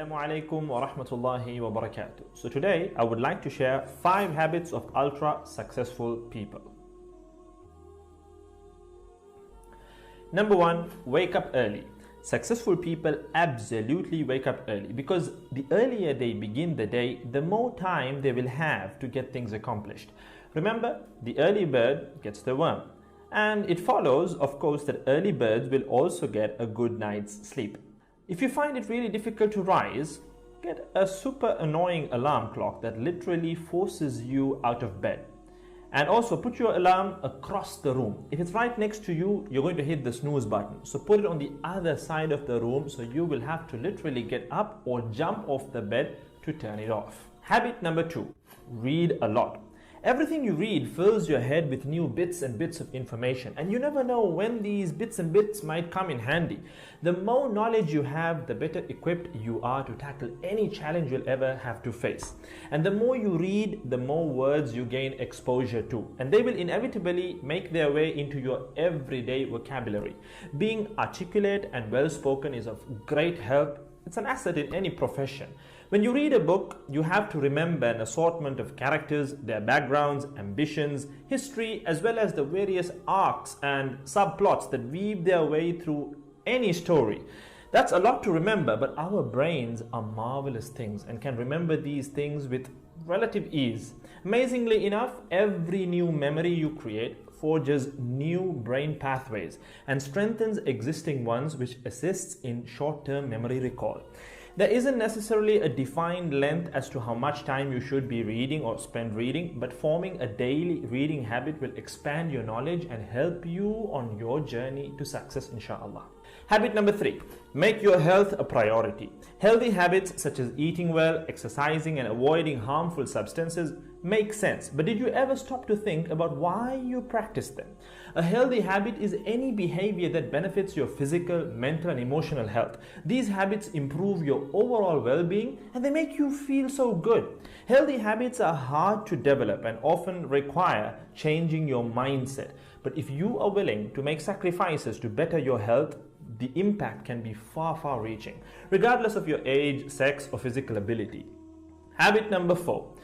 Assalamu alaikum wa rahmatullahi wa barakatuh. So today I would like to share 5 habits of ultra successful people. Number 1, wake up early. Successful people absolutely wake up early because the earlier they begin the day, the more time they will have to get things accomplished. Remember, the early bird gets the worm. And it follows, of course, that early birds will also get a good night's sleep. If you find it really difficult to rise, get a super annoying alarm clock that literally forces you out of bed. And also put your alarm across the room. If it's right next to you, you're going to hit the snooze button. So put it on the other side of the room so you will have to literally get up or jump off the bed to turn it off. Habit number 2, read a lot. Everything you read fills your head with new bits and bits of information, and you never know when these bits and bits might come in handy. The more knowledge you have, the better equipped you are to tackle any challenge you'll ever have to face. And the more you read, the more words you gain exposure to, and they will inevitably make their way into your everyday vocabulary. Being articulate and well-spoken is of great help. It's an asset in any profession. When you read a book, you have to remember an assortment of characters, their backgrounds, ambitions, history, as well as the various arcs and subplots that weave their way through any story. That's a lot to remember, but our brains are marvelous things and can remember these things with relative ease. Amazingly enough, every new memory you create forges new brain pathways and strengthens existing ones, which assists in short-term memory recall. There isn't necessarily a defined length as to how much time you should be reading or spend reading, but forming a daily reading habit will expand your knowledge and help you on your journey to success, inshallah. Habit number 3, make your health a priority. Healthy habits such as eating well, exercising, and avoiding harmful substances make sense, but did you ever stop to think about why you practice them? A healthy habit is any behavior that benefits your physical, mental, and emotional health. These habits improve your overall well-being and they make you feel so good. Healthy habits are hard to develop and often require changing your mindset. But if you are willing to make sacrifices to better your health, the impact can be far reaching, regardless of your age, sex, or physical ability. Habit number 4.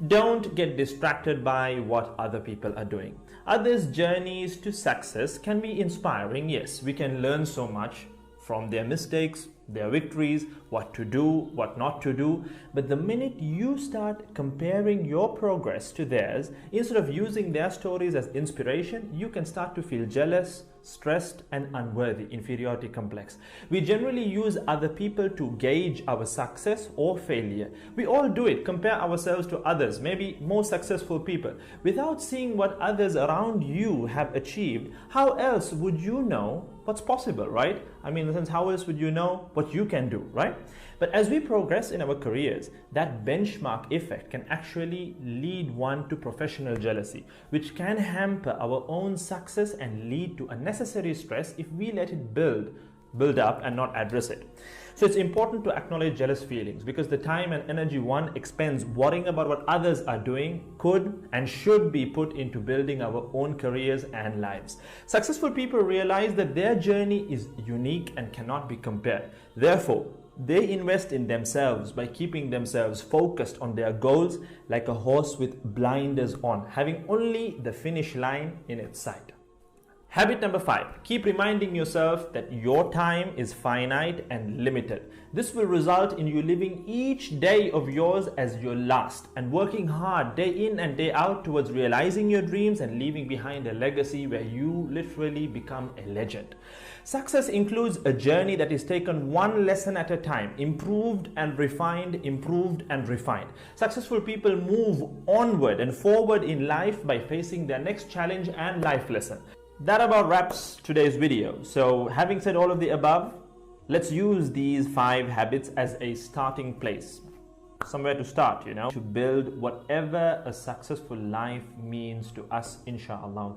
Don't get distracted by what other people are doing. Others' journeys to success can be inspiring. Yes, we can learn so much from their mistakes, their victories, what to do, what not to do. But the minute you start comparing your progress to theirs, instead of using their stories as inspiration, you can start to feel jealous, stressed, and unworthy, inferiority complex. We generally use other people to gauge our success or failure. We all do it, compare ourselves to others, maybe more successful people. Without seeing what others around you have achieved, how else would you know what's possible, right? I mean, in a sense, how else would you know what you can do, right? But as we progress in our careers, that benchmark effect can actually lead one to professional jealousy, which can hamper our own success and lead to unnecessary stress if we let it build up and not address it. So it's important to acknowledge jealous feelings because the time and energy one expends worrying about what others are doing could and should be put into building our own careers and lives. Successful people realize that their journey is unique and cannot be compared. Therefore, they invest in themselves by keeping themselves focused on their goals like a horse with blinders on, having only the finish line in its sight. Habit number 5, keep reminding yourself that your time is finite and limited. This will result in you living each day of yours as your last and working hard day in and day out towards realizing your dreams and leaving behind a legacy where you literally become a legend. Success includes a journey that is taken one lesson at a time, improved and refined, improved and refined. Successful people move onward and forward in life by facing their next challenge and life lesson. That about wraps today's video. So having said all of the above, let's use these 5 habits as a starting place. Somewhere to start, to build whatever a successful life means to us, inshallah.